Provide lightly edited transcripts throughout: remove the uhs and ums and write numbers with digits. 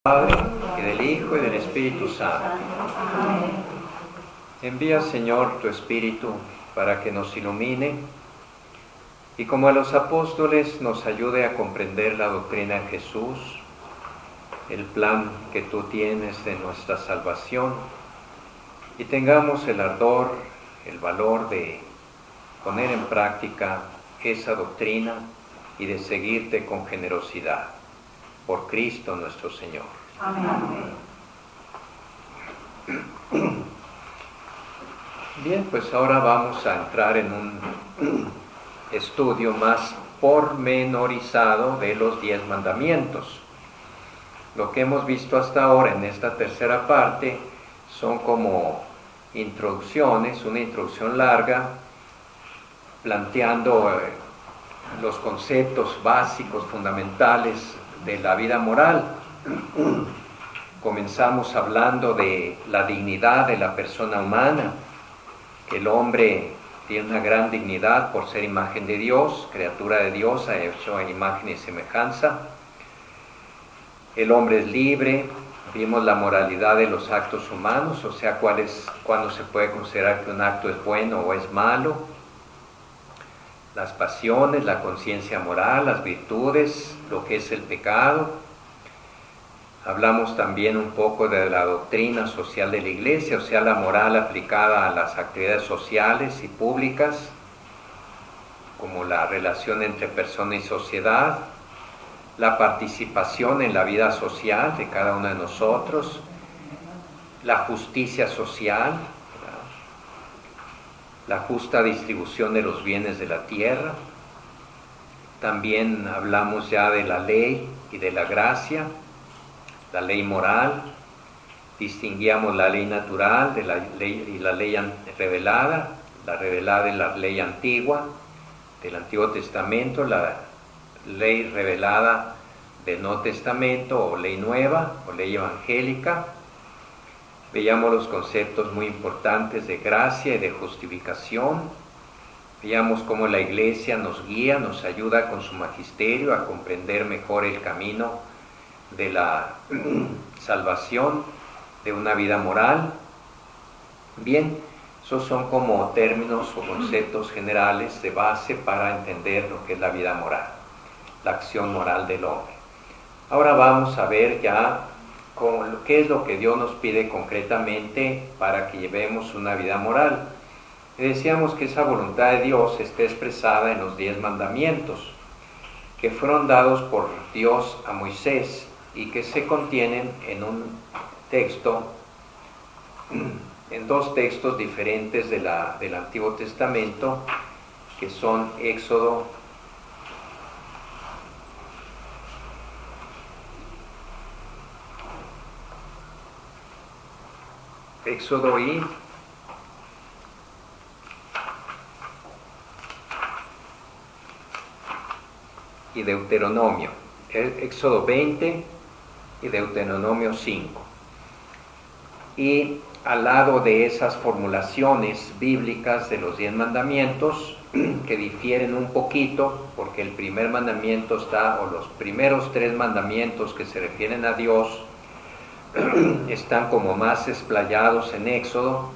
Padre, y del Hijo, y del Espíritu Santo. Envía, Señor, tu Espíritu para que nos ilumine y como a los apóstoles nos ayude a comprender la doctrina de Jesús, el plan que tú tienes de nuestra salvación, y tengamos el ardor, el valor de poner en práctica esa doctrina y de seguirte con generosidad. Por Cristo nuestro Señor. Amén. Bien, pues ahora vamos a entrar en un estudio más pormenorizado de los 10 mandamientos. Lo que hemos visto hasta ahora en esta tercera parte son como introducciones, una introducción larga, planteando los conceptos básicos, fundamentales de la vida moral. Comenzamos hablando de la dignidad de la persona humana, que el hombre tiene una gran dignidad por ser imagen de Dios, criatura de Dios, hecho en imagen y semejanza. El hombre es libre, vimos la moralidad de los actos humanos, o sea, cuándo se puede considerar que un acto es bueno o es malo. Las pasiones, la conciencia moral, las virtudes, lo que es el pecado. Hablamos también un poco de la doctrina social de la Iglesia, o sea, la moral aplicada a las actividades sociales y públicas, como la relación entre persona y sociedad, la participación en la vida social de cada uno de nosotros, la justicia social, la justa distribución de los bienes de la tierra. También hablamos ya de la ley y de la gracia, la ley moral. Distinguíamos la ley natural de la ley y la ley revelada. La revelada es la ley antigua del Antiguo Testamento, la ley revelada del Nuevo Testamento, o ley nueva o ley evangélica. Veíamos los conceptos muy importantes de gracia y de justificación. Veíamos cómo la Iglesia nos guía, nos ayuda con su magisterio a comprender mejor el camino de la salvación, de una vida moral. Bien, esos son como términos o conceptos generales de base para entender lo que es la vida moral, la acción moral del hombre. Ahora vamos a ver ya qué es lo que Dios nos pide concretamente para que llevemos una vida moral. Y decíamos que esa voluntad de Dios está expresada en los 10 mandamientos que fueron dados por Dios a Moisés y que se contienen en un texto, en 2 textos diferentes del Antiguo Testamento, que son Éxodo y Deuteronomio, Éxodo 20 y Deuteronomio 5. Y al lado de esas formulaciones bíblicas de los 10 mandamientos, que difieren un poquito, porque el primer mandamiento o los primeros 3 mandamientos que se refieren a Dios, están como más explayados en Éxodo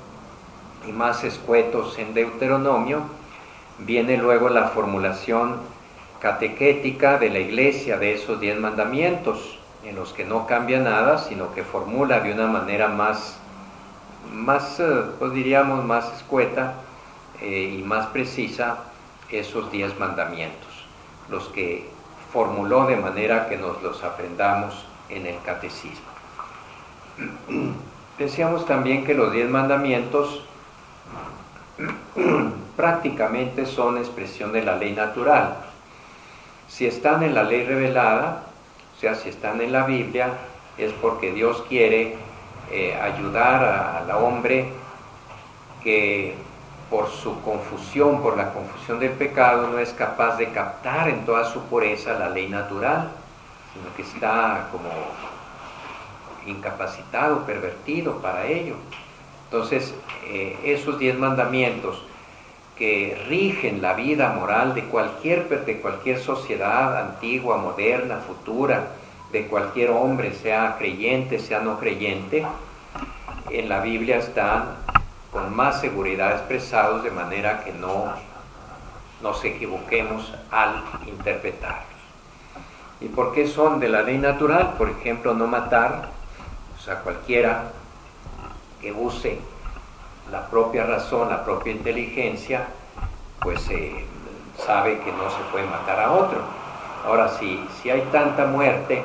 y más escuetos en Deuteronomio. Viene luego la formulación catequética de la Iglesia de esos 10 mandamientos, en los que no cambia nada, sino que formula de una manera más pues diríamos, más escueta y más precisa esos 10 mandamientos, los que formuló de manera que nos los aprendamos en el catecismo. Decíamos también que los 10 mandamientos prácticamente son expresión de la ley natural. Si están en la ley revelada, o sea, si están en la Biblia, es porque Dios quiere ayudar al hombre que por su confusión, por la confusión del pecado, no es capaz de captar en toda su pureza la ley natural, sino que está como incapacitado, pervertido para ello. Entonces, esos 10 mandamientos que rigen la vida moral de cualquier sociedad antigua, moderna, futura, de cualquier hombre, sea creyente, sea no creyente, en la Biblia están con más seguridad expresados, de manera que no nos equivoquemos al interpretarlos. ¿Y por qué son de la ley natural? Por ejemplo, no matar. O sea, cualquiera que use la propia razón, la propia inteligencia, pues sabe que no se puede matar a otro. Ahora, si hay tanta muerte,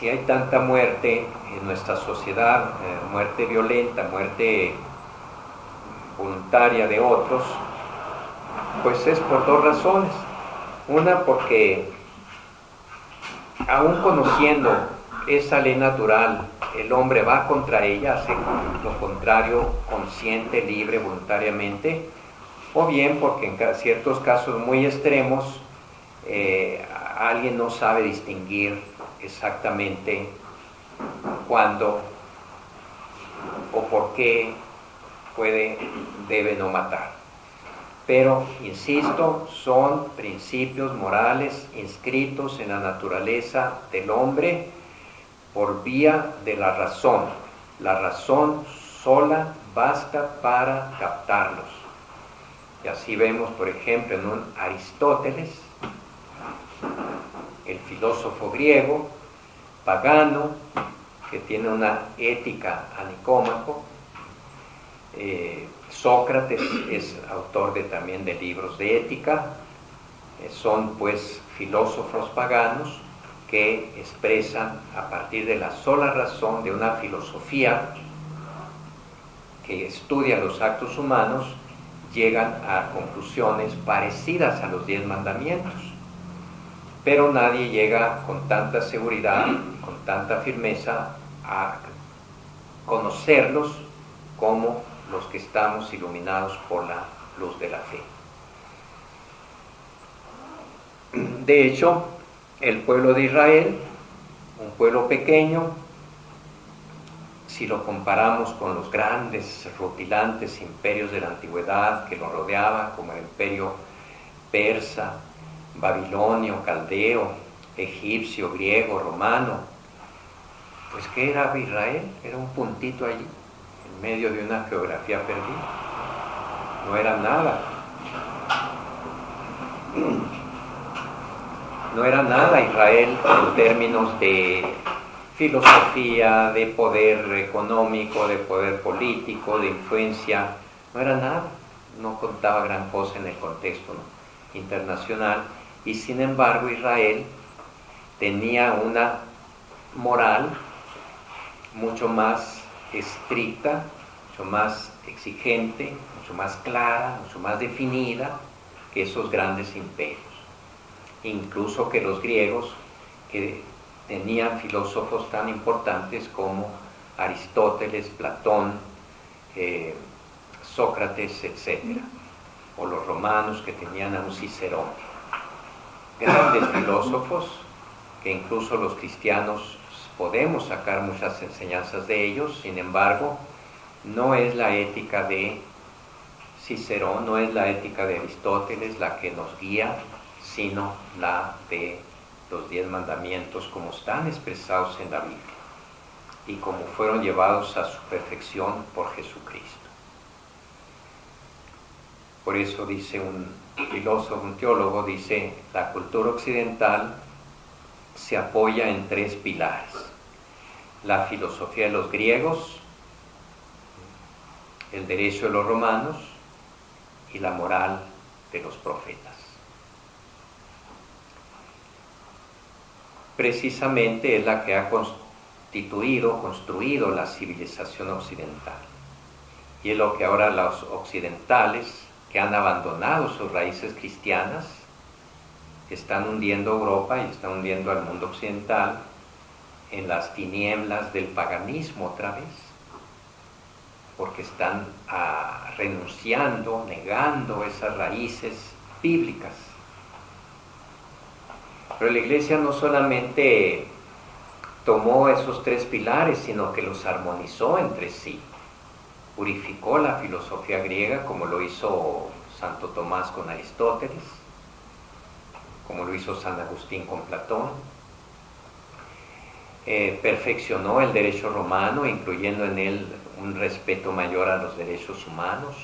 en nuestra sociedad, muerte violenta, muerte voluntaria de otros, pues es por dos razones. Una, porque aún conociendo esa ley natural, el hombre va contra ella, hace lo contrario, consciente, libre, voluntariamente, o bien porque en ciertos casos muy extremos, alguien no sabe distinguir exactamente cuándo o por qué debe no matar. Pero, insisto, son principios morales inscritos en la naturaleza del hombre por vía de la razón. La razón sola basta para captarlos. Y así vemos, por ejemplo, en un Aristóteles, el filósofo griego, pagano, que tiene una ética a Nicómaco. Sócrates es autor también de libros de ética. Son pues filósofos paganos que expresan a partir de la sola razón de una filosofía que estudia los actos humanos, llegan a conclusiones parecidas a los 10 mandamientos. Pero nadie llega con tanta seguridad, con tanta firmeza a conocerlos como los que estamos iluminados por la luz de la fe. De hecho, el pueblo de Israel, un pueblo pequeño, si lo comparamos con los grandes, rutilantes imperios de la antigüedad que lo rodeaban, como el imperio persa, babilonio, caldeo, egipcio, griego, romano, pues ¿qué era Israel? Era un puntito allí, en medio de una geografía perdida. No era nada. No era nada Israel en términos de filosofía, de poder económico, de poder político, de influencia. No era nada. No contaba gran cosa en el contexto internacional. Y sin embargo Israel tenía una moral mucho más estricta, mucho más exigente, mucho más clara, mucho más definida que esos grandes imperios. Incluso que los griegos, que tenían filósofos tan importantes como Aristóteles, Platón, Sócrates, etc. O los romanos, que tenían a un Cicerón. Grandes filósofos que incluso los cristianos podemos sacar muchas enseñanzas de ellos. Sin embargo, no es la ética de Cicerón, no es la ética de Aristóteles la que nos guía, sino la de los 10 mandamientos como están expresados en la Biblia y como fueron llevados a su perfección por Jesucristo. Por eso dice un filósofo, un teólogo, dice: la cultura occidental se apoya en 3 pilares: la filosofía de los griegos, el derecho de los romanos y la moral de los profetas. Precisamente es la que ha construido la civilización occidental. Y es lo que ahora los occidentales, que han abandonado sus raíces cristianas, están hundiendo Europa y están hundiendo al mundo occidental en las tinieblas del paganismo otra vez, porque están renunciando, negando esas raíces bíblicas. Pero la Iglesia no solamente tomó esos 3 pilares, sino que los armonizó entre sí. Purificó la filosofía griega, como lo hizo Santo Tomás con Aristóteles, como lo hizo San Agustín con Platón, perfeccionó el derecho romano, incluyendo en él un respeto mayor a los derechos humanos,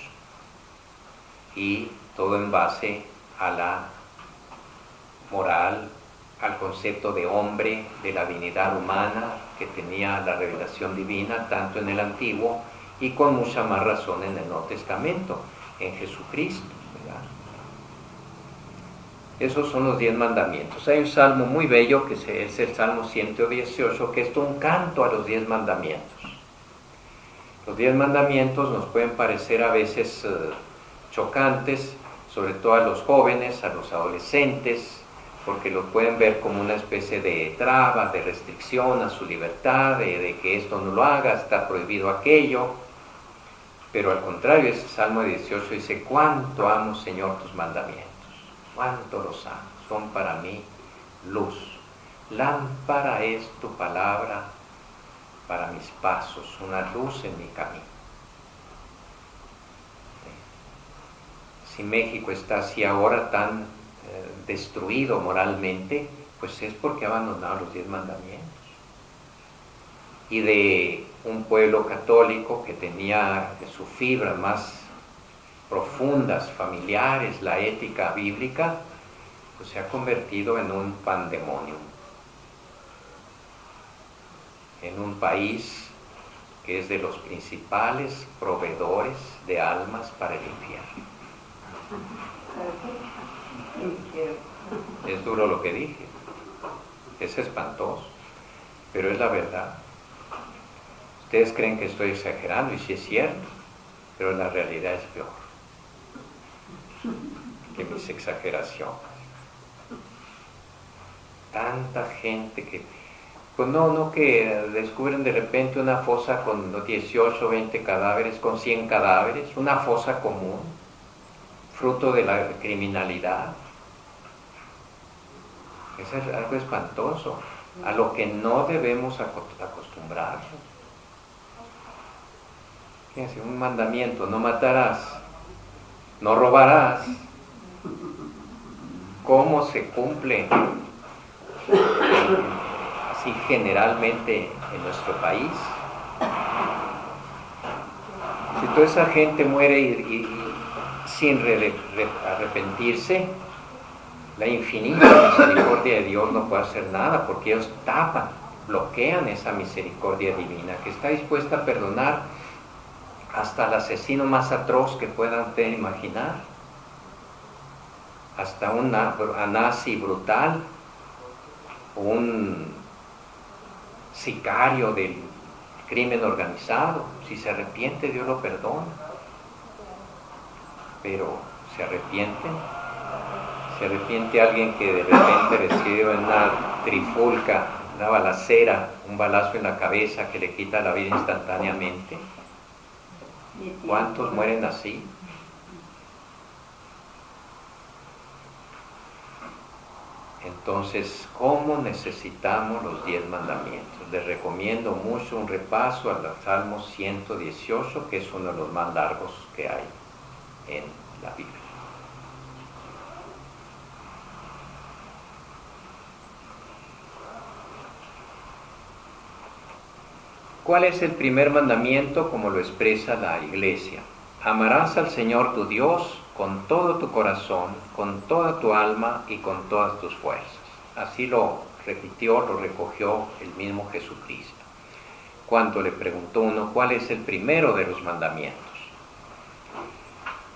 y todo en base a la moral, al concepto de hombre, de la dignidad humana que tenía la revelación divina, tanto en el Antiguo y con mucha más razón en el Nuevo Testamento, en Jesucristo, ¿verdad? Esos son los 10 mandamientos. Hay un salmo muy bello, que es el Salmo 118, que es un canto a los 10 mandamientos. Los 10 mandamientos nos pueden parecer a veces chocantes, sobre todo a los jóvenes, a los adolescentes, porque los pueden ver como una especie de traba, de restricción a su libertad, de que esto no lo haga, está prohibido aquello. Pero al contrario, ese Salmo 18 dice: cuánto amo, Señor, tus mandamientos, cuánto los amo, son para mí luz. Lámpara es tu palabra para mis pasos, una luz en mi camino. Si México está así ahora tan destruido moralmente, pues es porque ha abandonado los 10 mandamientos. Y de un pueblo católico que tenía sus fibras más profundas, familiares, la ética bíblica, pues se ha convertido en un pandemonium, en un país que es de los principales proveedores de almas para el infierno. Es duro lo que dije, es espantoso, pero es la verdad. Ustedes creen que estoy exagerando, y sí es cierto, pero la realidad es peor que mis exageraciones. Tanta gente que, pues no que descubren de repente una fosa con 18, 20 cadáveres, con 100 cadáveres, una fosa común, fruto de la criminalidad. Eso es algo espantoso, a lo que no debemos acostumbrarnos. Fíjense, un mandamiento: no matarás, no robarás. ¿Cómo se cumple así generalmente en nuestro país? Si toda esa gente muere y sin arrepentirse, la infinita misericordia de Dios no puede hacer nada, porque ellos tapan, bloquean esa misericordia divina que está dispuesta a perdonar hasta el asesino más atroz que puedan imaginar, hasta un nazi brutal, un sicario del crimen organizado. Si se arrepiente, Dios lo perdona. Pero ¿se arrepiente alguien que de repente recibe una trifulca, una balacera, un balazo en la cabeza que le quita la vida instantáneamente? ¿Cuántos mueren así? Entonces, ¿cómo necesitamos los 10 mandamientos? Les recomiendo mucho un repaso al Salmo 118, que es uno de los más largos que hay en la Biblia. ¿Cuál es el primer mandamiento como lo expresa la Iglesia? Amarás al Señor tu Dios con todo tu corazón, con toda tu alma y con todas tus fuerzas. Así lo repitió, lo recogió el mismo Jesucristo. Cuando le preguntó uno cuál es el primero de los mandamientos,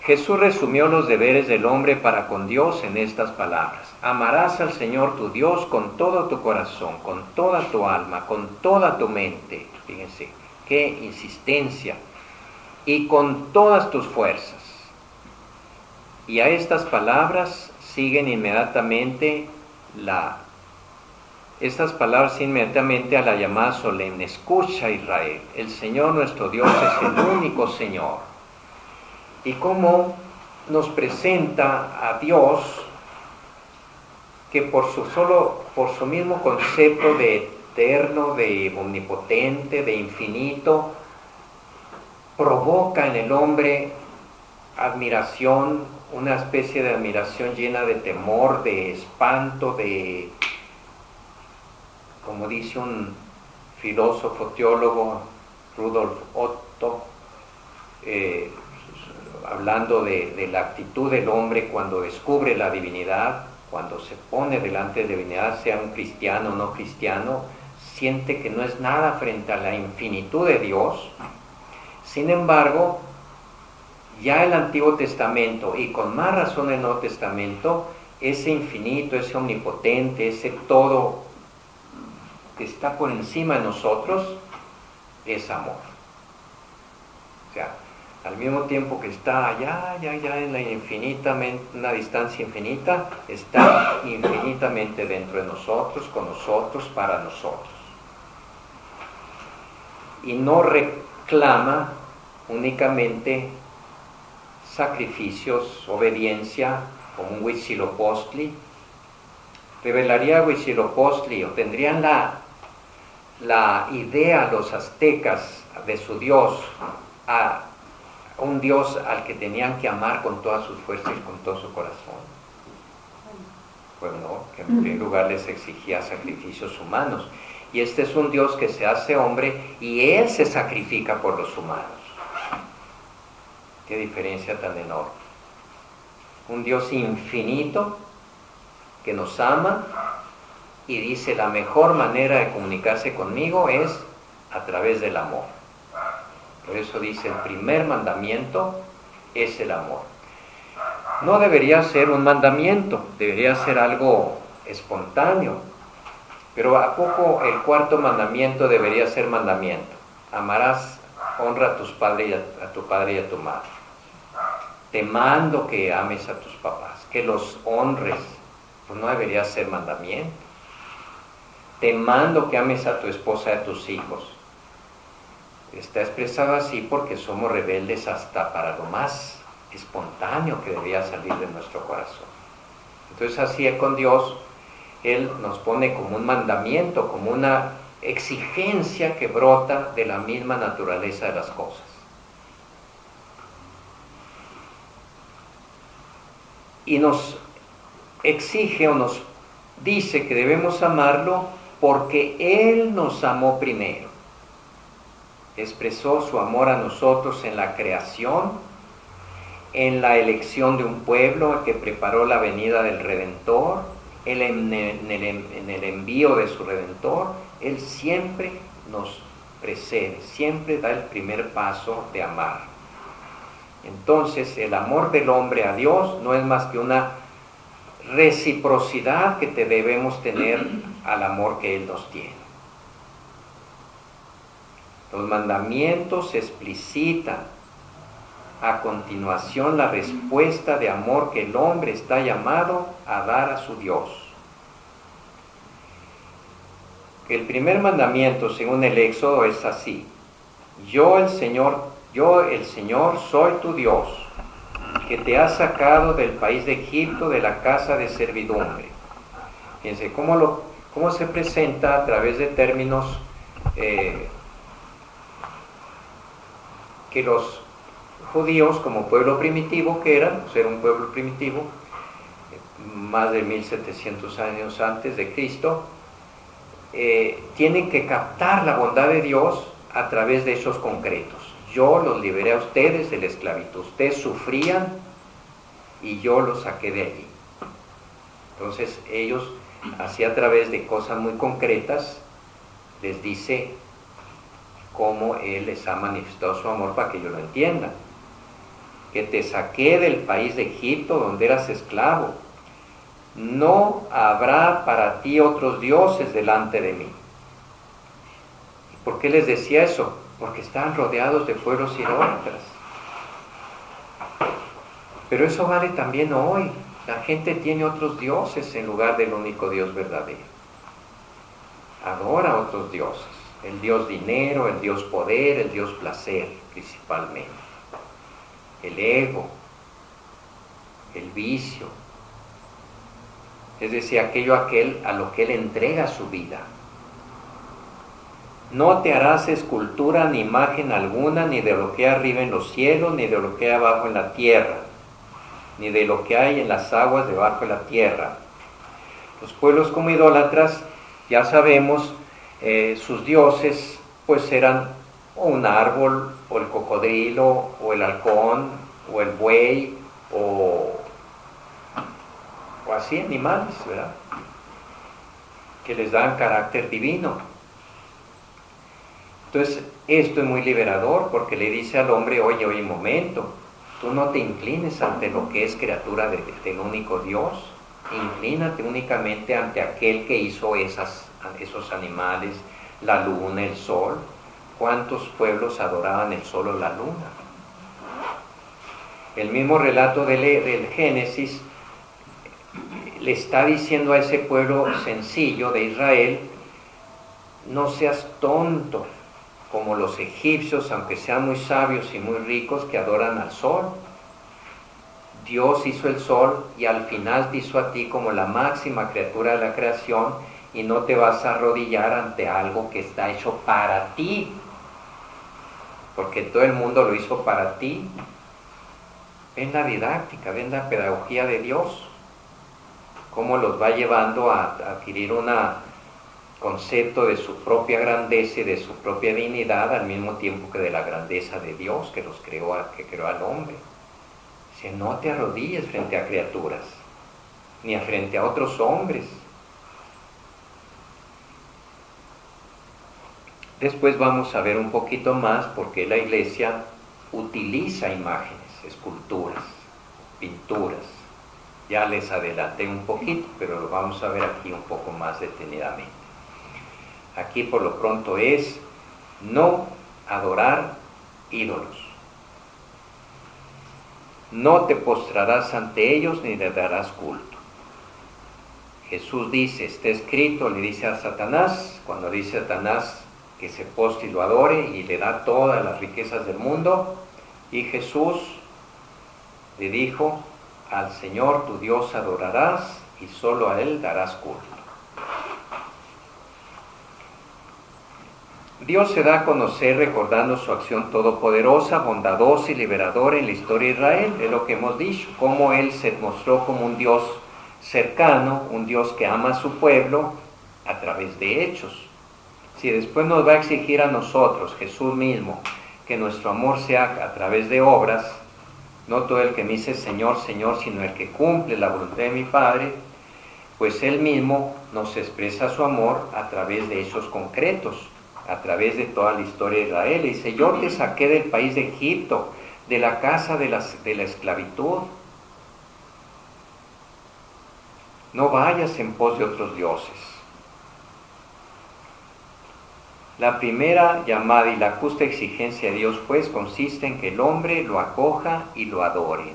Jesús resumió los deberes del hombre para con Dios en estas palabras: amarás al Señor tu Dios con todo tu corazón, con toda tu alma, con toda tu mente. Fíjense, qué insistencia. Y con todas tus fuerzas. Y a estas palabras siguen inmediatamente a la llamada solemne: escucha, Israel, el Señor nuestro Dios es el único Señor. Y cómo nos presenta a Dios, que por su mismo concepto de eterno, de omnipotente, de infinito, provoca en el hombre admiración, una especie de admiración llena de temor, de espanto, como dice un filósofo teólogo Rudolf Otto, hablando de la actitud del hombre cuando descubre la divinidad, cuando se pone delante de la divinidad, sea un cristiano o no cristiano, siente que no es nada frente a la infinitud de Dios. Sin embargo, ya el Antiguo Testamento, y con más razón el Nuevo Testamento, ese infinito, ese omnipotente, ese todo que está por encima de nosotros, es amor. O sea, al mismo tiempo que está allá en una distancia infinita, está infinitamente dentro de nosotros, con nosotros, para nosotros. Y no reclama únicamente sacrificios, obediencia, como un Huitzilopochtli. Revelaría Huitzilopochtli, o tendrían la idea los aztecas de su Dios, a un Dios al que tenían que amar con todas sus fuerzas y con todo su corazón. Pues no, que en primer lugar les exigía sacrificios humanos. Y este es un Dios que se hace hombre y Él se sacrifica por los humanos. Qué diferencia tan enorme. Un Dios infinito que nos ama y dice: la mejor manera de comunicarse conmigo es a través del amor. Por eso dice, el primer mandamiento es el amor. No debería ser un mandamiento, debería ser algo espontáneo. Pero ¿a poco el cuarto mandamiento debería ser mandamiento? Amarás, honra a tus padres, a tu padre y a tu madre. Te mando que ames a tus papás, que los honres. Pues no debería ser mandamiento. Te mando que ames a tu esposa y a tus hijos. Está expresado así porque somos rebeldes hasta para lo más espontáneo que debía salir de nuestro corazón. Entonces así es con Dios. Él nos pone como un mandamiento, como una exigencia que brota de la misma naturaleza de las cosas. Y nos exige o nos dice que debemos amarlo porque Él nos amó primero. Expresó su amor a nosotros en la creación, en la elección de un pueblo que preparó la venida del Redentor, en el envío de su Redentor. Él siempre nos precede, siempre da el primer paso de amar. Entonces, el amor del hombre a Dios no es más que una reciprocidad que debemos tener al amor que Él nos tiene. Los mandamientos explicitan a continuación la respuesta de amor que el hombre está llamado a dar a su Dios. El primer mandamiento, según el Éxodo, es así: yo el Señor soy tu Dios, que te ha sacado del país de Egipto, de la casa de servidumbre. Fíjense cómo se presenta a través de términos que los judíos, como pueblo primitivo que eran, pues era un pueblo primitivo, más de 1700 años antes de Cristo, tienen que captar la bondad de Dios a través de hechos concretos. Yo los liberé a ustedes de la esclavitud, ustedes sufrían y yo los saqué de allí. Entonces ellos, así a través de cosas muy concretas, les dice cómo Él les ha manifestado su amor para que ellos lo entiendan. Que te saqué del país de Egipto, donde eras esclavo. No habrá para ti otros dioses delante de mí. ¿Por qué les decía eso? Porque estaban rodeados de pueblos idólatras. Pero eso vale también hoy. La gente tiene otros dioses en lugar del único Dios verdadero. Adora a otros dioses. El Dios dinero, el Dios poder, el Dios placer, principalmente. El ego, el vicio. Es decir, aquello a lo que Él entrega su vida. No te harás escultura ni imagen alguna, ni de lo que hay arriba en los cielos, ni de lo que hay abajo en la tierra, ni de lo que hay en las aguas debajo de la tierra. Los pueblos como idólatras, ya sabemos, sus dioses pues eran o un árbol, o el cocodrilo, o el halcón, o el buey, o así animales, ¿verdad? Que les dan carácter divino. Entonces, esto es muy liberador porque le dice al hombre, oye, momento, tú no te inclines ante lo que es criatura del único Dios, inclínate únicamente ante aquel que hizo esos animales, la luna, el sol. ¿Cuántos pueblos adoraban el sol o la luna? El mismo relato del Génesis le está diciendo a ese pueblo sencillo de Israel, no seas tonto como los egipcios, aunque sean muy sabios y muy ricos, que adoran al sol. Dios hizo el sol y al final te hizo a ti como la máxima criatura de la creación, y no te vas a arrodillar ante algo que está hecho para ti, porque todo el mundo lo hizo para ti. Ven la didáctica, ven la pedagogía de Dios, cómo los va llevando a adquirir un concepto de su propia grandeza y de su propia dignidad, al mismo tiempo que de la grandeza de Dios que creó al hombre. Dice, no te arrodilles frente a criaturas, ni frente a otros hombres. Después vamos a ver un poquito más por qué la Iglesia utiliza imágenes, esculturas, pinturas. Ya les adelanté un poquito, pero lo vamos a ver aquí un poco más detenidamente. Aquí por lo pronto es no adorar ídolos. No te postrarás ante ellos ni les darás culto. Jesús dice, está escrito, le dice a Satanás, cuando dice a Satanás que se postre y lo adore y le da todas las riquezas del mundo, y Jesús le dijo, al Señor tu Dios adorarás y solo a Él darás culto. Dios se da a conocer recordando su acción todopoderosa, bondadosa y liberadora en la historia de Israel, es lo que hemos dicho, cómo Él se mostró como un Dios cercano, un Dios que ama a su pueblo a través de hechos. Si después nos va a exigir a nosotros, Jesús mismo, que nuestro amor sea a través de obras, no todo el que me dice Señor, Señor, sino el que cumple la voluntad de mi Padre, pues Él mismo nos expresa su amor a través de hechos concretos, a través de toda la historia de Israel. Y dice, yo te saqué del país de Egipto, de la casa de la esclavitud. No vayas en pos de otros dioses. La primera llamada y la justa exigencia de Dios, pues, consiste en que el hombre lo acoja y lo adore.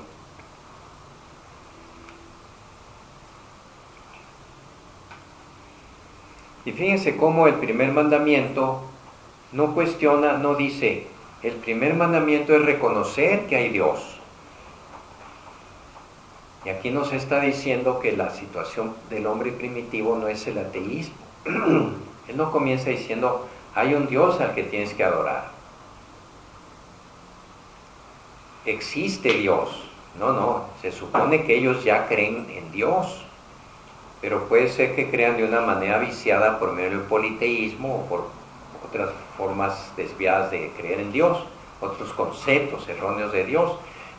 Y fíjense cómo el primer mandamiento no cuestiona, no dice, el primer mandamiento es reconocer que hay Dios. Y aquí nos está diciendo que la situación del hombre primitivo no es el ateísmo. Él no comienza diciendo, hay un Dios al que tienes que adorar. Existe Dios. No, se supone que ellos ya creen en Dios. Pero puede ser que crean de una manera viciada por medio del politeísmo o por otras formas desviadas de creer en Dios, otros conceptos erróneos de Dios.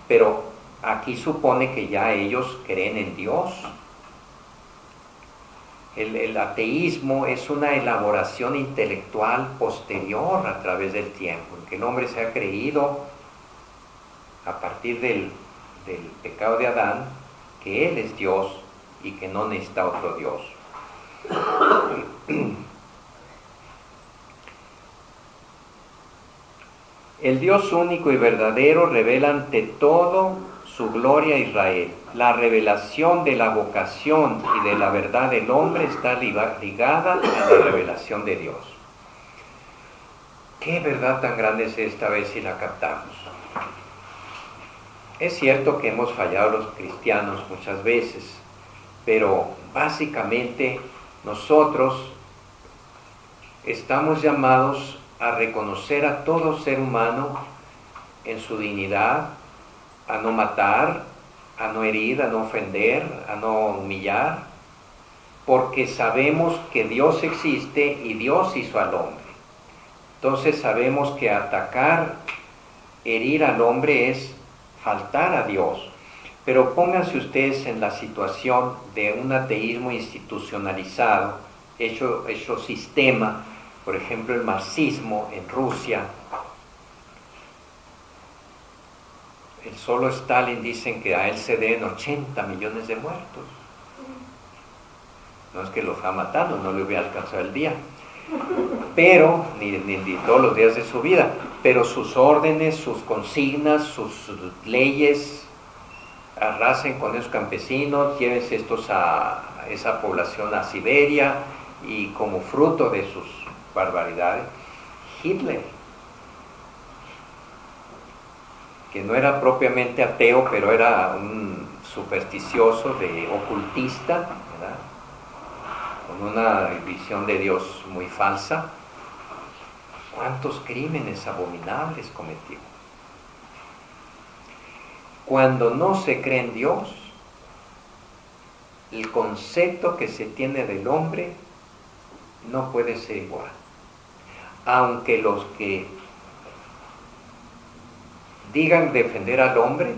Pero aquí supone que ya ellos creen en Dios. El ateísmo es una elaboración intelectual posterior a través del tiempo, en que el hombre se ha creído, a partir del pecado de Adán, que Él es Dios y que no necesita otro Dios. El Dios único y verdadero revela ante todo su gloria a Israel. La revelación de la vocación y de la verdad del hombre está ligada a la revelación de Dios. ¿Qué verdad tan grande es esta vez si la captamos? Es cierto que hemos fallado los cristianos muchas veces, pero básicamente nosotros estamos llamados a reconocer a todo ser humano en su dignidad, a no matar, a no herir, a no ofender, a no humillar, porque sabemos que Dios existe y Dios hizo al hombre. Entonces sabemos que atacar, herir al hombre es faltar a Dios. Pero pónganse ustedes en la situación de un ateísmo institucionalizado, hecho sistema, por ejemplo el marxismo en Rusia. El solo Stalin dicen que a él se deben 80 millones de muertos. No es que los ha matado, no le hubiera alcanzado el día, pero ni todos los días de su vida, pero sus órdenes, sus consignas, sus leyes, arrasen con esos campesinos, llévense esa población a Siberia, y como fruto de sus barbaridades, Hitler, que no era propiamente ateo, pero era un supersticioso, ocultista, ¿verdad?, con una visión de Dios muy falsa. ¿Cuántos crímenes abominables cometió? Cuando no se cree en Dios, el concepto que se tiene del hombre no puede ser igual. Aunque los que digan defender al hombre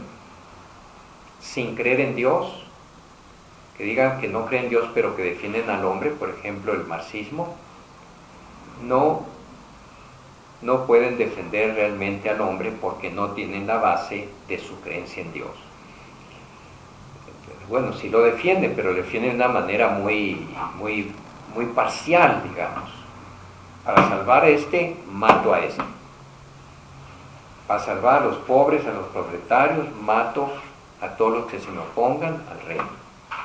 sin creer en Dios, que digan que no creen en Dios pero que defienden al hombre, por ejemplo el marxismo, no pueden defender realmente al hombre porque no tienen la base de su creencia en Dios. Bueno, sí lo defienden, pero lo defienden de una manera muy parcial, digamos. Para salvar a este, mato a este. Para salvar a los pobres, a los proletarios, mato a todos los que se me opongan al rey.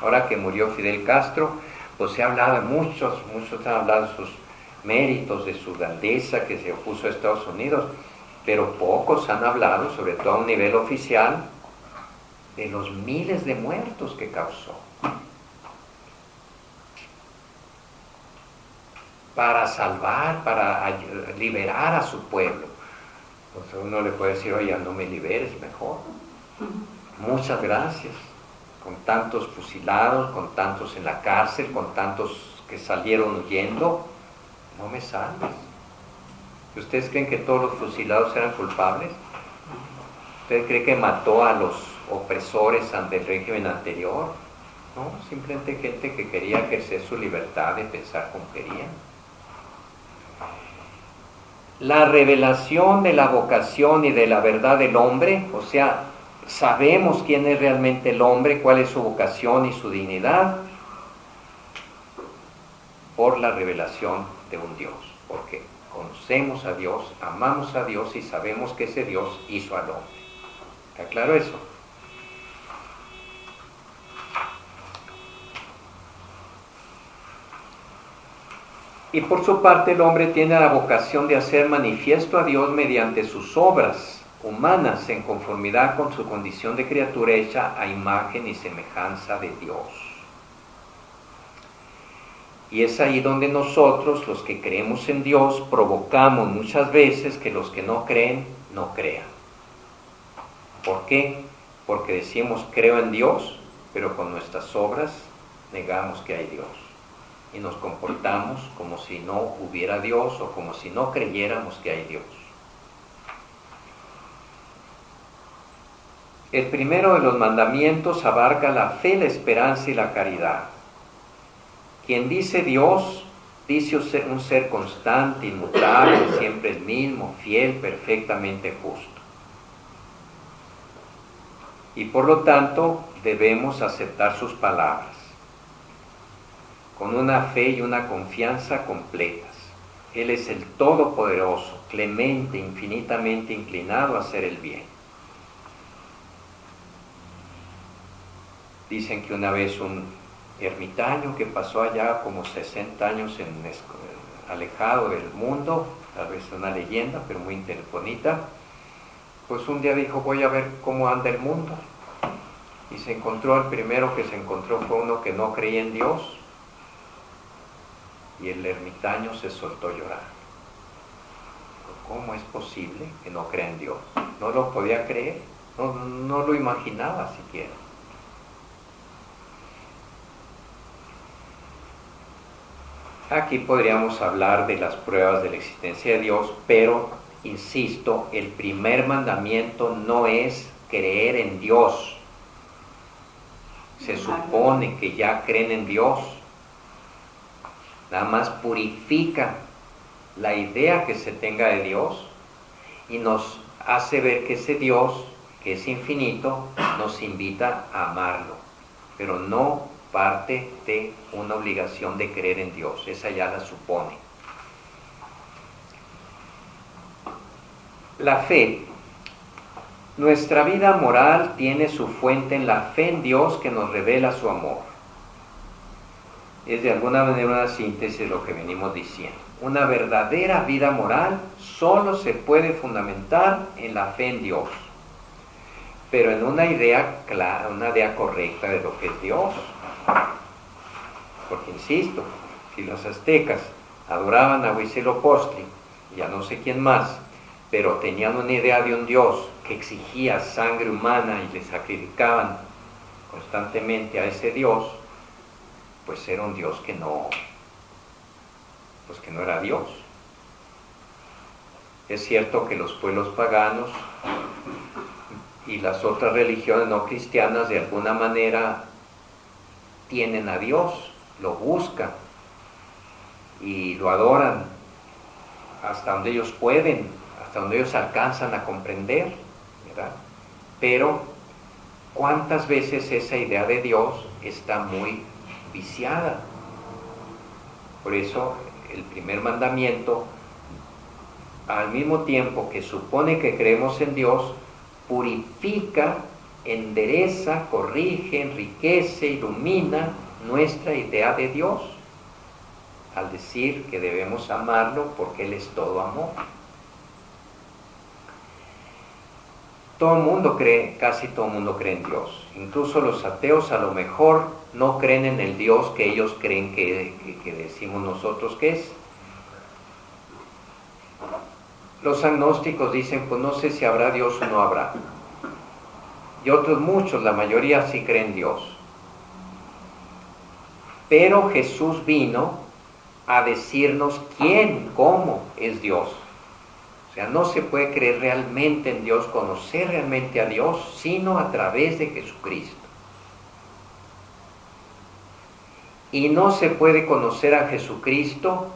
Ahora que murió Fidel Castro, pues se ha hablado, muchos han hablado de sus méritos, de su grandeza, que se opuso a Estados Unidos, pero pocos han hablado, sobre todo a un nivel oficial, de los miles de muertos que causó. Para salvar, para liberar a su pueblo. Entonces uno le puede decir, oye, no me liberes, mejor. Muchas gracias. Con tantos fusilados, con tantos en la cárcel, con tantos que salieron huyendo, no me salves. ¿Ustedes creen que todos los fusilados eran culpables? ¿Ustedes creen que mató a los opresores ante el régimen anterior? No, simplemente gente que quería ejercer su libertad de pensar como querían. La revelación de la vocación y de la verdad del hombre, o sea, sabemos quién es realmente el hombre, cuál es su vocación y su dignidad, por la revelación de un Dios, porque conocemos a Dios, amamos a Dios y sabemos que ese Dios hizo al hombre. ¿Está claro eso? Y por su parte el hombre tiene la vocación de hacer manifiesto a Dios mediante sus obras humanas en conformidad con su condición de criatura hecha a imagen y semejanza de Dios. Y es ahí donde nosotros, los que creemos en Dios, provocamos muchas veces que los que no creen, no crean. ¿Por qué? Porque decimos creo en Dios, pero con nuestras obras negamos que hay Dios. Y nos comportamos como si no hubiera Dios o como si no creyéramos que hay Dios. El primero de los mandamientos abarca la fe, la esperanza y la caridad. Quien dice Dios, dice un ser constante, inmutable, siempre el mismo, fiel, perfectamente justo. Y por lo tanto debemos aceptar sus palabras con una fe y una confianza completas. Él es el Todopoderoso, clemente, infinitamente inclinado a hacer el bien. Dicen que una vez un ermitaño que pasó allá como 60 años alejado del mundo, tal vez una leyenda, pero muy bonita, pues un día dijo, voy a ver cómo anda el mundo. Y se encontró, el primero que se encontró fue uno que no creía en Dios, y el ermitaño se soltó a llorar. ¿Cómo es posible que no crea en Dios? No lo podía creer, no lo imaginaba siquiera. Aquí podríamos hablar de las pruebas de la existencia de Dios, pero, insisto, el primer mandamiento no es creer en Dios. Se supone que ya creen en Dios. Nada más purifica la idea que se tenga de Dios y nos hace ver que ese Dios, que es infinito, nos invita a amarlo, pero no parte de una obligación de creer en Dios, esa ya la supone. La fe. Nuestra vida moral tiene su fuente en la fe en Dios que nos revela su amor. Es de alguna manera una síntesis de lo que venimos diciendo. Una verdadera vida moral solo se puede fundamentar en la fe en Dios, pero en una idea clara, una idea correcta de lo que es Dios. Porque insisto, si los aztecas adoraban a Huitzilopochtli, ya no sé quién más, pero tenían una idea de un Dios que exigía sangre humana y le sacrificaban constantemente a ese Dios, pues era un Dios que no era Dios. Es cierto que los pueblos paganos y las otras religiones no cristianas de alguna manera tienen a Dios, lo buscan y lo adoran hasta donde ellos pueden, hasta donde ellos alcanzan a comprender, ¿verdad? Pero ¿cuántas veces esa idea de Dios está muy viciada? Por eso el primer mandamiento, al mismo tiempo que supone que creemos en Dios, purifica, endereza, corrige, enriquece, ilumina nuestra idea de Dios, al decir que debemos amarlo porque Él es todo amor. Todo el mundo cree, casi todo el mundo cree en Dios. Incluso los ateos a lo mejor no creen en el Dios que ellos creen que decimos nosotros que es. Los agnósticos dicen, pues no sé si habrá Dios o no habrá. Y otros muchos, la mayoría sí creen en Dios. Pero Jesús vino a decirnos quién, cómo es Dios. O sea, no se puede creer realmente en Dios, conocer realmente a Dios, sino a través de Jesucristo. Y no se puede conocer a Jesucristo,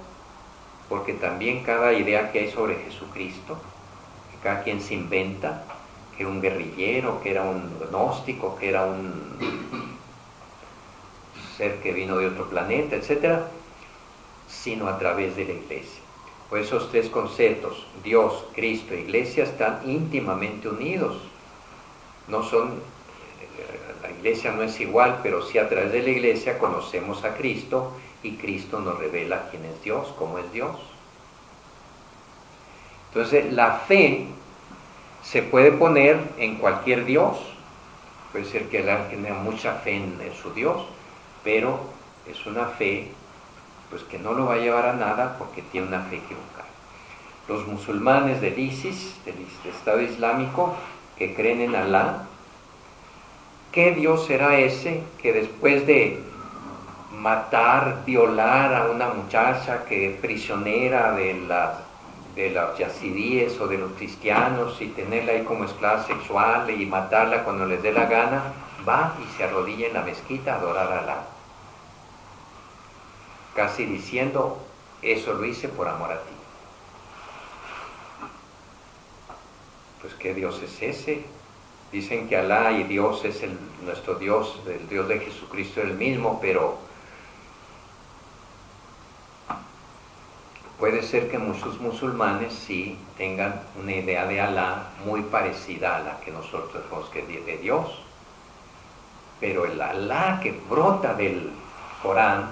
porque también cada idea que hay sobre Jesucristo, que cada quien se inventa, que era un guerrillero, que era un gnóstico, que era un ser que vino de otro planeta, etc., sino a través de la Iglesia. Por esos tres conceptos, Dios, Cristo e Iglesia, están íntimamente unidos. No son, la Iglesia no es igual, pero sí a través de la Iglesia conocemos a Cristo y Cristo nos revela quién es Dios, cómo es Dios. Entonces, la fe se puede poner en cualquier Dios. Puede ser que alguien tenga mucha fe en su Dios, pero es una fe pues que no lo va a llevar a nada porque tiene una fe equivocada. Los musulmanes del ISIS, del Estado Islámico, que creen en Alá, ¿qué Dios será ese que después de matar, violar a una muchacha que es prisionera de los yazidíes o de los cristianos y tenerla ahí como esclava sexual y matarla cuando les dé la gana, va y se arrodilla en la mezquita a adorar a Alá? Casi diciendo, eso lo hice por amor a ti. Pues ¿qué Dios es ese? Dicen que Alá y Dios es nuestro Dios, el Dios de Jesucristo es el mismo, pero puede ser que muchos musulmanes sí tengan una idea de Alá muy parecida a la que nosotros tenemos que decir de Dios. Pero el Alá que brota del Corán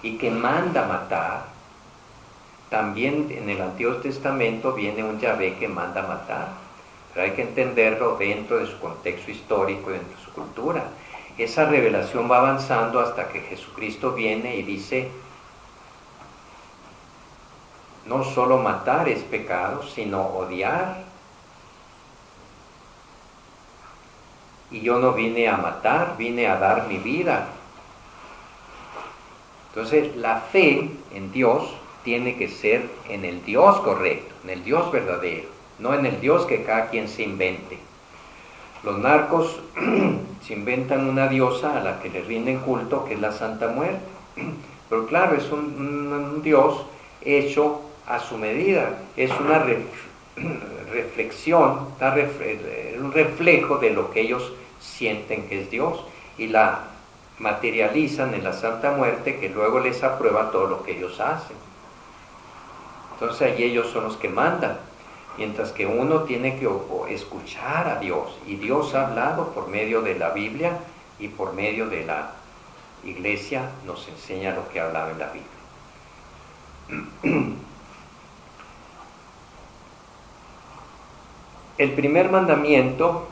y que manda matar, también en el Antiguo Testamento viene un Yahvé que manda matar, pero hay que entenderlo dentro de su contexto histórico y dentro de su cultura. Esa revelación va avanzando hasta que Jesucristo viene y dice, no solo matar es pecado, sino odiar. Y yo no vine a matar, vine a dar mi vida. Entonces, la fe en Dios tiene que ser en el Dios correcto, en el Dios verdadero, no en el Dios que cada quien se invente. Los narcos se inventan una diosa a la que le rinden culto, que es la Santa Muerte. Pero claro, es un Dios hecho a su medida, es una reflexión, un reflejo de lo que ellos sienten que es Dios, y la materializan en la Santa Muerte, que luego les aprueba todo lo que ellos hacen. Entonces allí ellos son los que mandan, mientras que uno tiene que escuchar a Dios, y Dios ha hablado por medio de la Biblia y por medio de la Iglesia nos enseña lo que hablaba en la Biblia. El primer mandamiento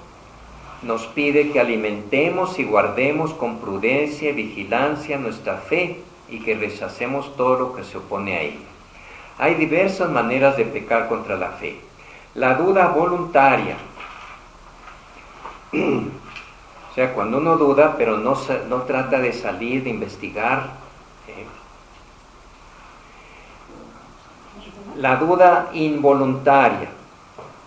nos pide que alimentemos y guardemos con prudencia y vigilancia nuestra fe y que rechacemos todo lo que se opone a ella. Hay diversas maneras de pecar contra la fe. La duda voluntaria, o sea, cuando uno duda pero no trata de salir, de investigar. La duda involuntaria,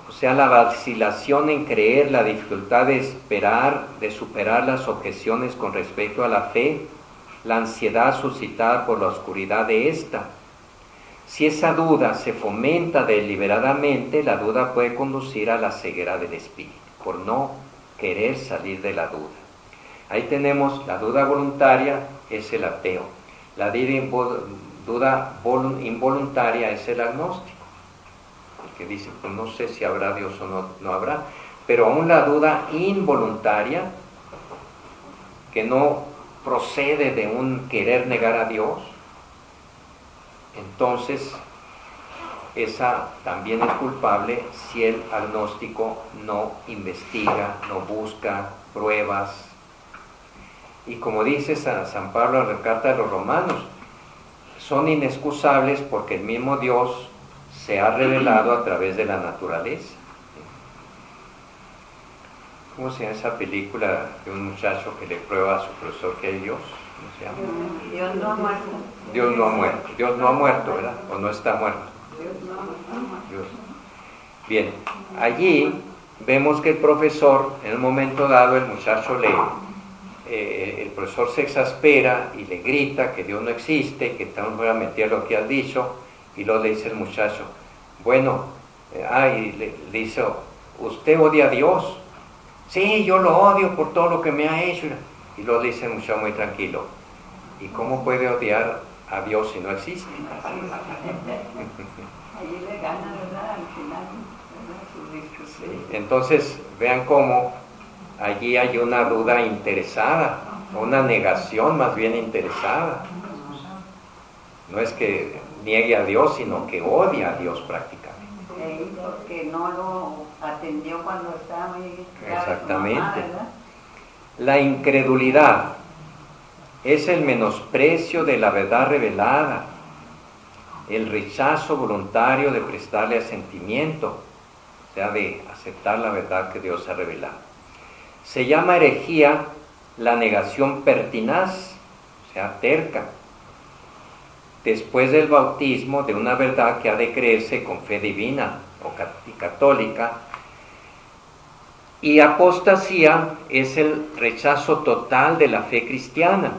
o sea, la vacilación en creer, la dificultad de esperar, de superar las objeciones con respecto a la fe, la ansiedad suscitada por la oscuridad de ésta. Si esa duda se fomenta deliberadamente, la duda puede conducir a la ceguera del espíritu, por no querer salir de la duda. Ahí tenemos la duda voluntaria, es el ateo. La duda involuntaria es el agnóstico, que dice, pues no sé si habrá Dios o no habrá, pero aún la duda involuntaria, que no procede de un querer negar a Dios, entonces esa también es culpable si el agnóstico no investiga, no busca pruebas. Y como dice San Pablo en la carta de los Romanos, son inexcusables porque el mismo Dios se ha revelado a través de la naturaleza. ¿Cómo se llama esa película de un muchacho que le prueba a su profesor que es Dios? ¿Cómo se llama? Dios no ha muerto. Dios no ha muerto. Dios no ha muerto, ¿verdad? O no está muerto. Dios no ha muerto. Dios. Bien, allí vemos que el profesor, en un momento dado, el muchacho el profesor se exaspera y le grita que Dios no existe, que estamos fuera mentira lo que has dicho, y luego le dice el muchacho, bueno, y le dice, ¿usted odia a Dios? Sí, yo lo odio por todo lo que me ha hecho. Y luego le dice el muchacho muy tranquilo, ¿y cómo puede odiar a Dios si no existe? Allí le gana, ¿verdad? Al final, ¿verdad? Su discusión. Sí. Entonces, vean cómo allí hay una duda interesada, una negación más bien interesada. No es que niegue a Dios, sino que odia a Dios prácticamente. Sí, porque no lo atendió cuando estaba muy grave. Exactamente. Mamá, ¿verdad? La incredulidad es el menosprecio de la verdad revelada, el rechazo voluntario de prestarle asentimiento, o sea, de aceptar la verdad que Dios ha revelado. Se llama herejía la negación pertinaz, o sea, terca, después del bautismo de una verdad que ha de creerse con fe divina o católica. Y apostasía es el rechazo total de la fe cristiana.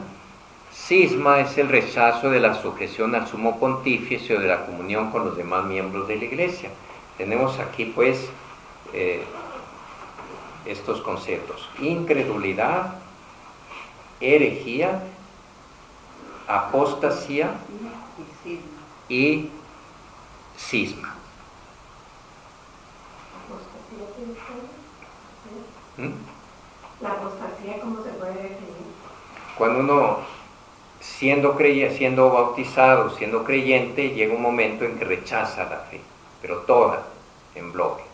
Cisma es el rechazo de la sujeción al sumo pontífice o de la comunión con los demás miembros de la Iglesia. Tenemos aquí pues estos conceptos: incredulidad, herejía, apostasía y cisma. ¿La apostasía cómo se puede definir? Cuando uno, siendo bautizado, siendo creyente, llega un momento en que rechaza la fe, pero toda, en bloque.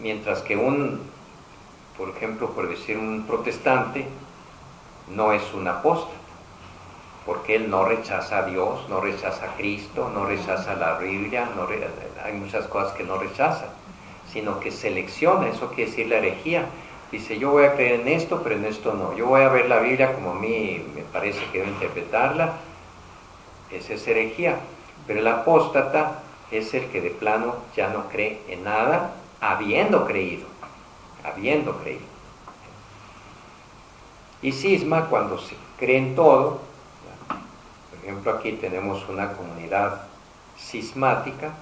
Mientras que por ejemplo, por decir un protestante, no es un apóstata, porque él no rechaza a Dios, no rechaza a Cristo, no rechaza la Biblia, hay muchas cosas que no rechaza, sino que selecciona, eso quiere decir la herejía, Dice, yo voy a creer en esto, pero en esto no. Yo voy a ver la Biblia como a mí me parece que debo interpretarla. Esa es herejía. Pero el apóstata es el que de plano ya no cree en nada, habiendo creído. Habiendo creído. Y cisma cuando se cree en todo. Por ejemplo, aquí tenemos una comunidad cismática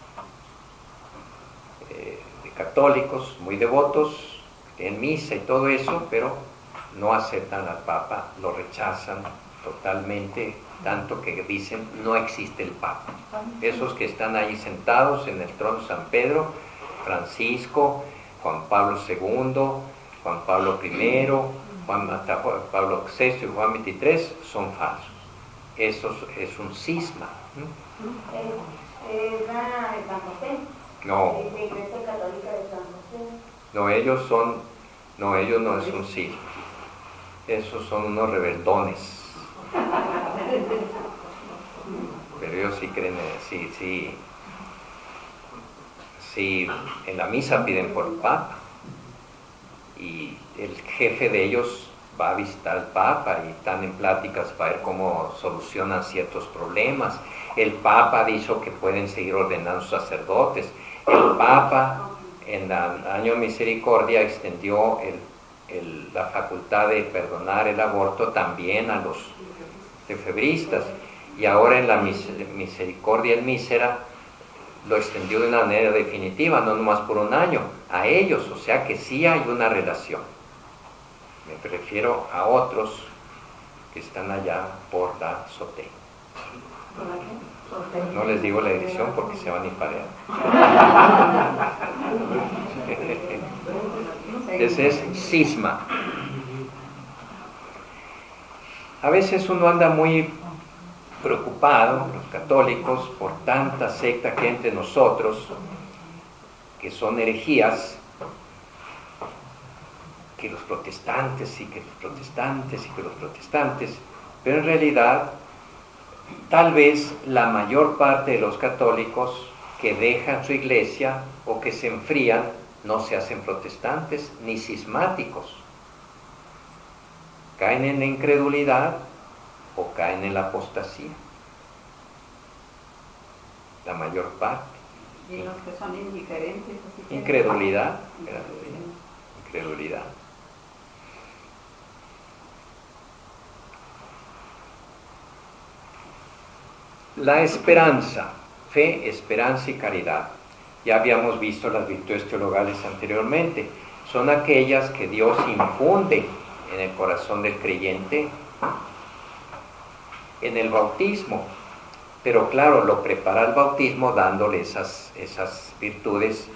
de católicos muy devotos, en misa y todo eso, pero no aceptan al Papa, lo rechazan totalmente, tanto que dicen no existe el Papa. Esos que están ahí sentados en el trono San Pedro, Francisco, Juan Pablo II, Juan Pablo I, Pablo VI y Juan XXIII son falsos. Eso es un cisma. Es la de San José. No. La Iglesia Católica de San José. No, ellos no es un cisma. Esos son unos rebeldones. Pero ellos sí creen, sí, en la misa piden por el Papa. Y el jefe de ellos va a visitar al Papa y están en pláticas para ver cómo solucionan ciertos problemas. El Papa ha dicho que pueden seguir ordenando sacerdotes. El Papa en el año de misericordia extendió la facultad de perdonar el aborto también a los efebristas, y ahora en la misericordia el mísera lo extendió de una manera definitiva, no nomás por un año, a ellos, o sea que sí hay una relación. Me refiero a otros que están allá por la SOTE. No les digo la dirección porque se van a ir para allá. Ese es cisma. A veces uno anda muy preocupado, los católicos, por tanta secta que hay entre nosotros, que son herejías, que los protestantes, y que los protestantes, y que los protestantes, pero en realidad, tal vez la mayor parte de los católicos que dejan su iglesia o que se enfrían, no se hacen protestantes ni cismáticos. Caen en la incredulidad o caen en la apostasía. La mayor parte. Y los que son indiferentes. Incredulidad. Incredulidad. La esperanza, fe, esperanza y caridad. Ya habíamos visto las virtudes teologales anteriormente. Son aquellas que Dios infunde en el corazón del creyente en el bautismo. Pero claro, lo prepara el bautismo dándole esas virtudes,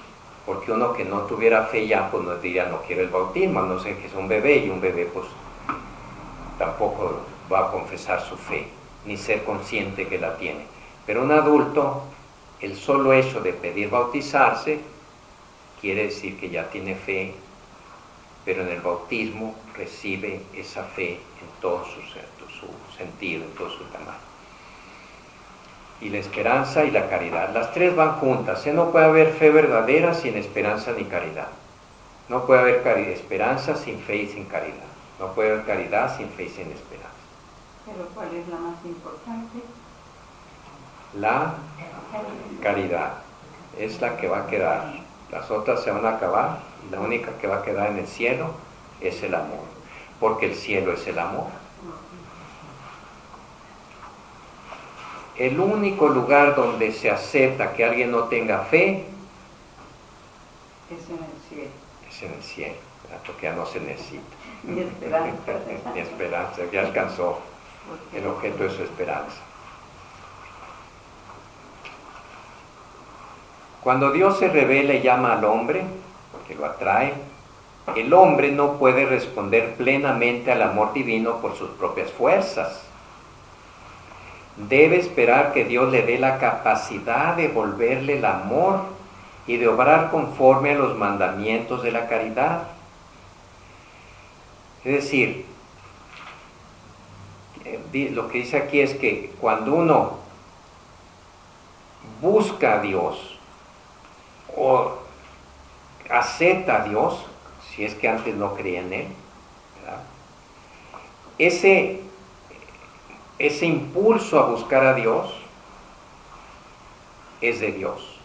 porque uno que no tuviera fe ya, pues no diría no quiero el bautismo, a no ser que es un bebé, y un bebé pues tampoco va a confesar su fe, ni ser consciente que la tiene. Pero un adulto, el solo hecho de pedir bautizarse, quiere decir que ya tiene fe, pero en el bautismo recibe esa fe en todo su sentido, en todo su tamaño. Y la esperanza y la caridad, las tres van juntas. No puede haber fe verdadera sin esperanza ni caridad. No puede haber esperanza sin fe y sin caridad. No puede haber caridad sin fe y sin esperanza. ¿Pero cuál es la más importante? La caridad es la que va a quedar. Las otras se van a acabar, y la única que va a quedar en el cielo es el amor, porque el cielo es el amor. El único lugar donde se acepta que alguien no tenga fe Es en el cielo. es en el cielo, ¿verdad? Porque ya no se necesita. Ni esperanza. Ni esperanza, ya alcanzó el objeto de su esperanza. Cuando Dios se revela y llama al hombre, que lo atrae, el hombre no puede responder plenamente al amor divino por sus propias fuerzas. Debe esperar que Dios le dé la capacidad de devolverle el amor y de obrar conforme a los mandamientos de la caridad. Es decir, lo que dice aquí es que cuando uno busca a Dios o acepta a Dios, si es que antes no creía en Él, ¿verdad? Ese impulso a buscar a Dios es de Dios,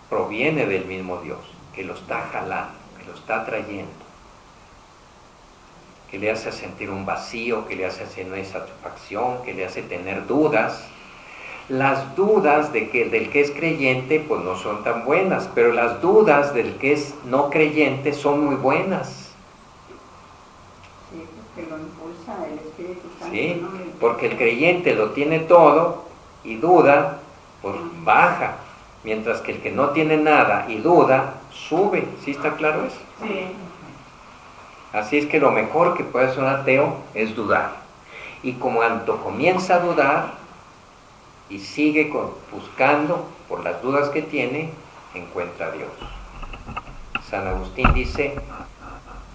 proviene del mismo Dios, que lo está jalando, que lo está trayendo, que le hace sentir un vacío, que le hace sentir una insatisfacción, que le hace tener dudas. Las dudas del que es creyente pues no son tan buenas, pero las dudas del que es no creyente son muy buenas. Sí, porque lo impulsa el Espíritu Santo. Sí, ¿no? porque el creyente lo tiene todo y duda, pues baja, mientras que el que no tiene nada y duda, sube. ¿Sí está claro eso? Sí. Así es que lo mejor que puede hacer un ateo es dudar. Y como cuando comienza a dudar y sigue buscando por las dudas que tiene, encuentra a Dios. San Agustín dice,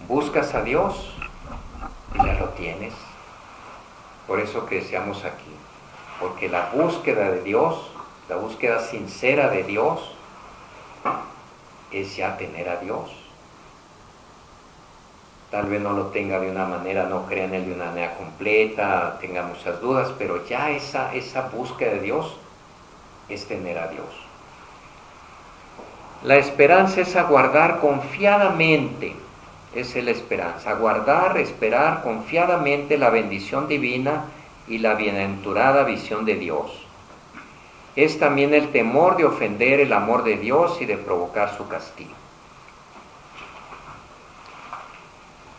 buscas a Dios y ya lo tienes. Por eso que deseamos aquí, porque la búsqueda de Dios, la búsqueda sincera de Dios, es ya tener a Dios. Tal vez no lo tenga de una manera, no crea en Él de una manera completa, tenga muchas dudas, pero ya esa búsqueda de Dios es tener a Dios. La esperanza es aguardar confiadamente, esa es la esperanza, aguardar, esperar confiadamente la bendición divina y la bienaventurada visión de Dios. Es también el temor de ofender el amor de Dios y de provocar su castigo.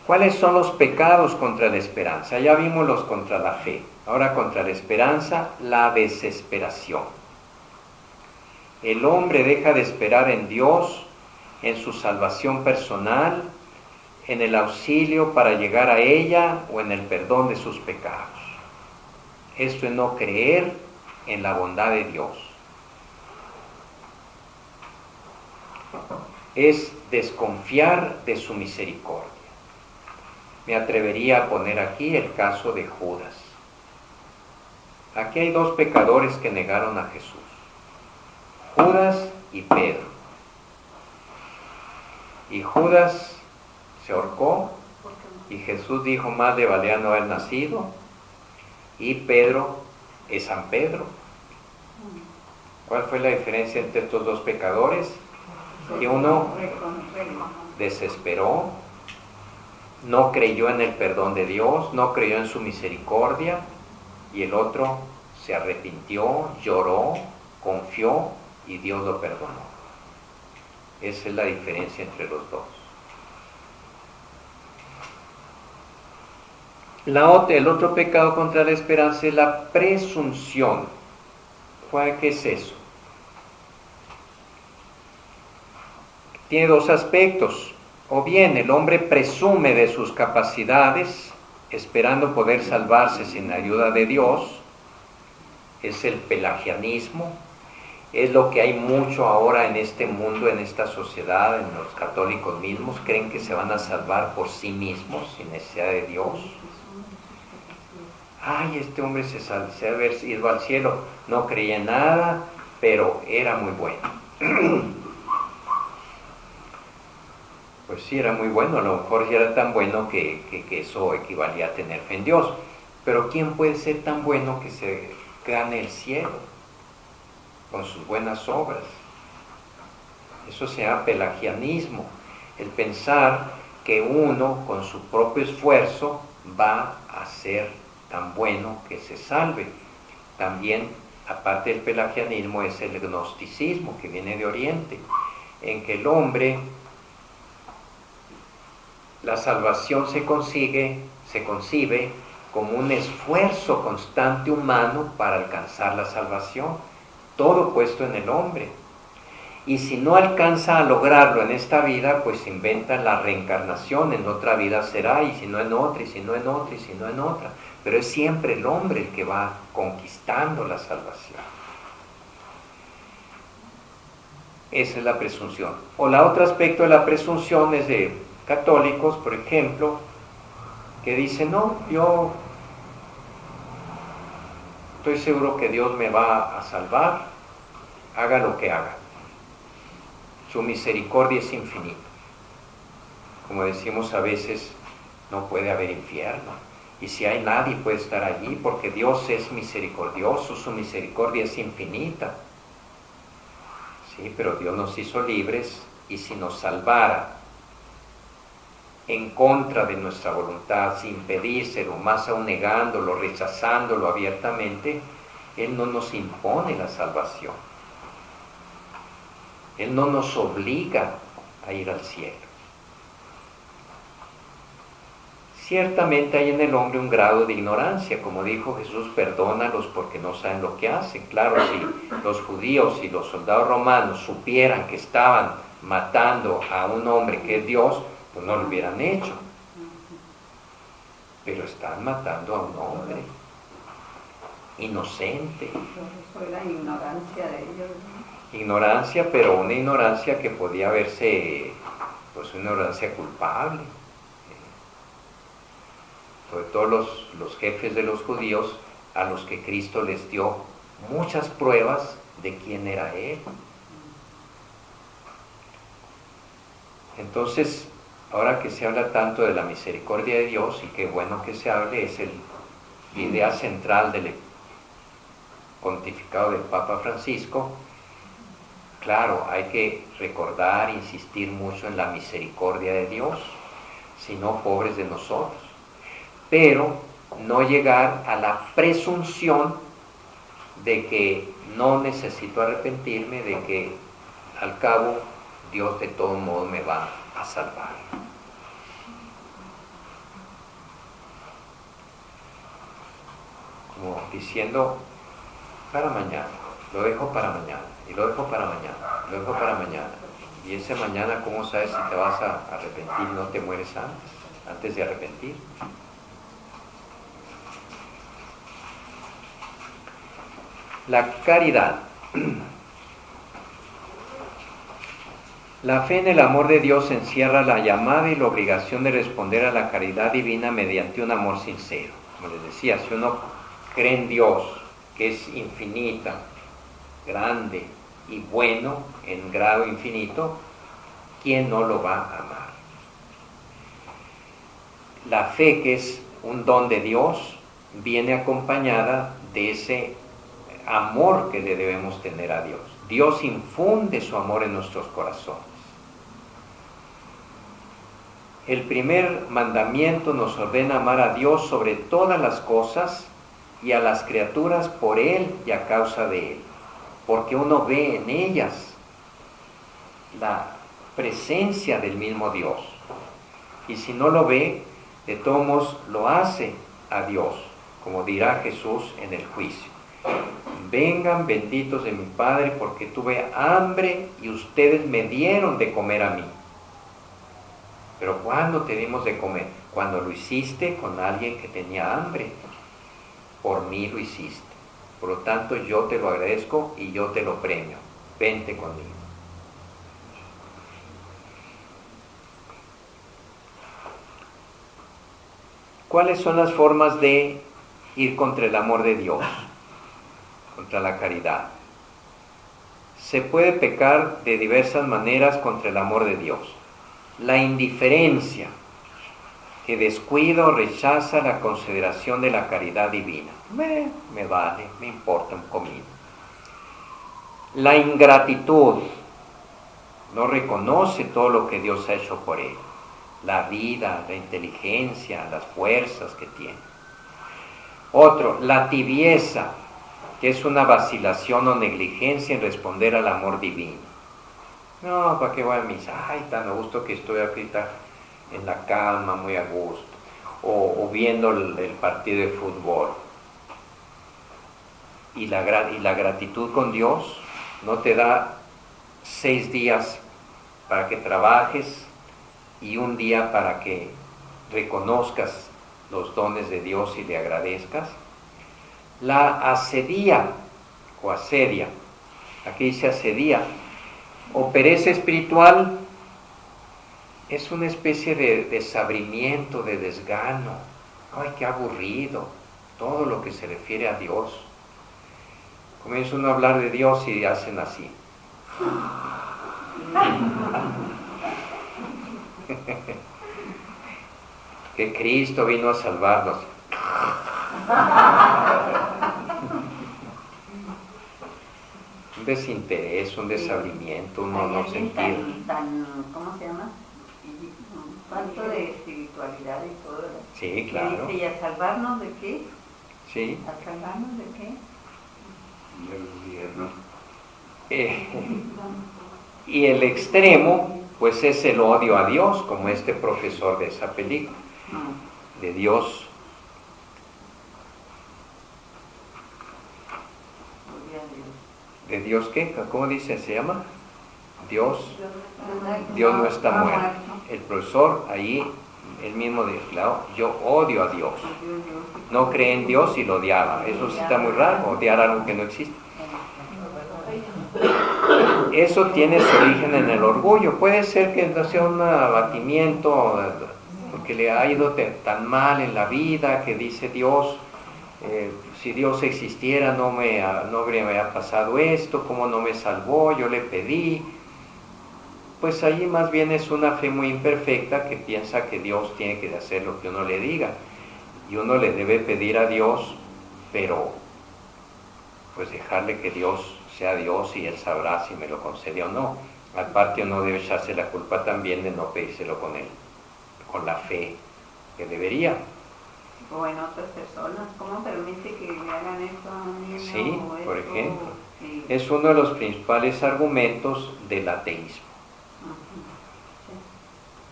¿Cuáles son los pecados contra la esperanza? Ya vimos los contra la fe. Ahora contra la esperanza, la desesperación. El hombre deja de esperar en Dios, en su salvación personal, en el auxilio para llegar a ella o en el perdón de sus pecados. Esto es no creer en la bondad de Dios. Es desconfiar de su misericordia. Me atrevería a poner aquí el caso de Judas. Aquí hay dos pecadores que negaron a Jesús, Judas y Pedro. Y Judas se ahorcó y Jesús dijo, más le valía no haber nacido, y Pedro es San Pedro. ¿Cuál fue la diferencia entre estos dos pecadores? Que uno desesperó, no creyó en el perdón de Dios, no creyó en su misericordia, y el otro se arrepintió, lloró, confió y Dios lo perdonó. Esa es la diferencia entre los dos. El otro pecado contra la esperanza es la presunción. ¿Qué es eso? Tiene dos aspectos. O bien el hombre presume de sus capacidades, esperando poder salvarse sin la ayuda de Dios. Es el pelagianismo. Es lo que hay mucho ahora en este mundo, en esta sociedad, en los católicos mismos. Creen que se van a salvar por sí mismos, sin necesidad de Dios. Ay, este hombre se había ido al cielo, no creía en nada, pero era muy bueno. Pues sí, era muy bueno, a lo mejor ya era tan bueno que eso equivalía a tener fe en Dios. Pero ¿quién puede ser tan bueno que se gane el cielo con sus buenas obras? Eso se llama pelagianismo, el pensar que uno con su propio esfuerzo va a ser tan bueno que se salve. También, aparte del pelagianismo, es el gnosticismo que viene de Oriente, en que el hombre, la salvación se concibe como un esfuerzo constante humano para alcanzar la salvación, todo puesto en el hombre. Y si no alcanza a lograrlo en esta vida, pues inventa la reencarnación, en otra vida será, y si no en otra, y si no en otra, y si no en otra. Pero es siempre el hombre el que va conquistando la salvación. Esa es la presunción. O el otro aspecto de la presunción es de católicos, por ejemplo, que dicen, no, yo estoy seguro que Dios me va a salvar, haga lo que haga. Su misericordia es infinita. como decimos a veces, no puede haber infierno. Y si hay, nadie puede estar allí, porque Dios es misericordioso, su misericordia es infinita. Sí, pero Dios nos hizo libres, y si nos salvara en contra de nuestra voluntad, sin pedírselo, más aún negándolo, rechazándolo abiertamente, Él no nos impone la salvación. Él no nos obliga a ir al cielo. Ciertamente hay en el hombre un grado de ignorancia, como dijo Jesús, perdónalos porque no saben lo que hacen. Claro, si los judíos y los soldados romanos supieran que estaban matando a un hombre que es Dios, pues no lo hubieran hecho. Pero están matando a un hombre inocente. Fue la ignorancia de ellos, ¿no? Ignorancia, pero una ignorancia que podía verse, pues una ignorancia culpable. Sobre todo los jefes de los judíos, a los que Cristo les dio muchas pruebas de quién era Él. Entonces, ahora que se habla tanto de la misericordia de Dios, y qué bueno que se hable, es la idea central del pontificado del Papa Francisco. Claro, hay que recordar, insistir mucho en la misericordia de Dios, si no, pobres de nosotros. Pero no llegar a la presunción de que no necesito arrepentirme, de que al cabo Dios de todo modo me va a salvar. Como diciendo, para mañana, lo dejo para mañana, y lo dejo para mañana, lo dejo para mañana. Y ese mañana, ¿cómo sabes si te vas a arrepentir y no te mueres antes de arrepentir? La caridad. La fe en el amor de Dios encierra la llamada y la obligación de responder a la caridad divina mediante un amor sincero. Como les decía, si uno cree en Dios, que es infinita, grande y bueno en grado infinito, ¿quién no lo va a amar? La fe, que es un don de Dios, viene acompañada de ese amor que le debemos tener a Dios. Dios infunde su amor en nuestros corazones. El primer mandamiento nos ordena amar a Dios sobre todas las cosas y a las criaturas por Él y a causa de Él, porque uno ve en ellas la presencia del mismo Dios. Y si no lo ve, de todos modos lo hace a Dios, como dirá Jesús en el juicio. Vengan benditos de mi Padre, porque tuve hambre y ustedes me dieron de comer a mí. Pero ¿cuándo te dimos de comer? Cuando lo hiciste con alguien que tenía hambre. Por mí lo hiciste. Por lo tanto, yo te lo agradezco y yo te lo premio. Vente conmigo. ¿Cuáles son las formas de ir contra el amor de Dios? Contra la caridad. Se puede pecar de diversas maneras contra el amor de Dios. La indiferencia, que descuida o rechaza la consideración de la caridad divina. Me vale, me importa un comino. La ingratitud, no reconoce todo lo que Dios ha hecho por él. La vida, la inteligencia, las fuerzas que tiene. Otro, la tibieza, que es una vacilación o negligencia en responder al amor divino. No, ¿para qué voy a misa? Ay, tan a gusto que estoy ahorita en la cama, muy a gusto. O viendo el partido de fútbol. Y la gratitud con Dios no te da 6 días para que trabajes y un día para que reconozcas los dones de Dios y le agradezcas. La asedía o asedia, aquí dice asedía, o pereza espiritual, es una especie de desabrimiento, de desgano. Ay, qué aburrido, todo lo que se refiere a Dios. Comienza uno a hablar de Dios y hacen así. que Cristo vino a salvarnos. Un desinterés, un desabrimiento, un no sentir. ¿Cómo se llama? Tanto de espiritualidad y todo. Sí, claro. Dice, ¿y a salvarnos de qué? Sí. ¿A salvarnos de qué? Y el extremo, pues es el odio a Dios, como este profesor de esa película, de Dios. ¿De Dios qué? ¿Cómo dice? ¿Se llama? Dios no está muerto. El profesor ahí, él mismo declaró, yo odio a Dios. No cree en Dios y lo odiaba. Eso sí está muy raro, odiar algo que no existe. Eso tiene su origen en el orgullo. Puede ser que no sea un abatimiento, porque le ha ido tan mal en la vida, que dice Dios, si Dios existiera no habría pasado esto, ¿cómo no me salvó? Yo le pedí. Pues ahí más bien es una fe muy imperfecta que piensa que Dios tiene que hacer lo que uno le diga. Y uno le debe pedir a Dios, pero pues dejarle que Dios sea Dios y Él sabrá si me lo concede o no. Aparte uno debe echarse la culpa también de no pedírselo con Él, con la fe que debería. O en otras personas, ¿cómo permite que le hagan esto a un niño? Sí, por ejemplo. Sí. Es uno de los principales argumentos del ateísmo.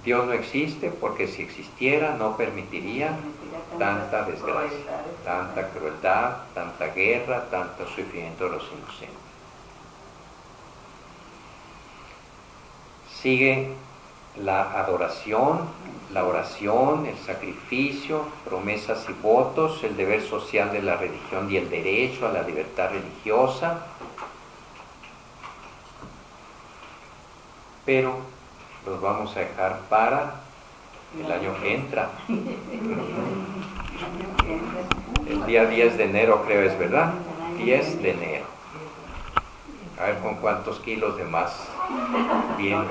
Dios no existe porque si existiera no permitiría tanta desgracia, tanta crueldad, tanta guerra, tanto sufrimiento de los inocentes. Sigue la adoración, la oración, el sacrificio, promesas y votos, el deber social de la religión y el derecho a la libertad religiosa. Pero los vamos a dejar para el año que entra. El día 10 de enero creo es, ¿verdad? 10 de enero. A ver con cuántos kilos de más viene.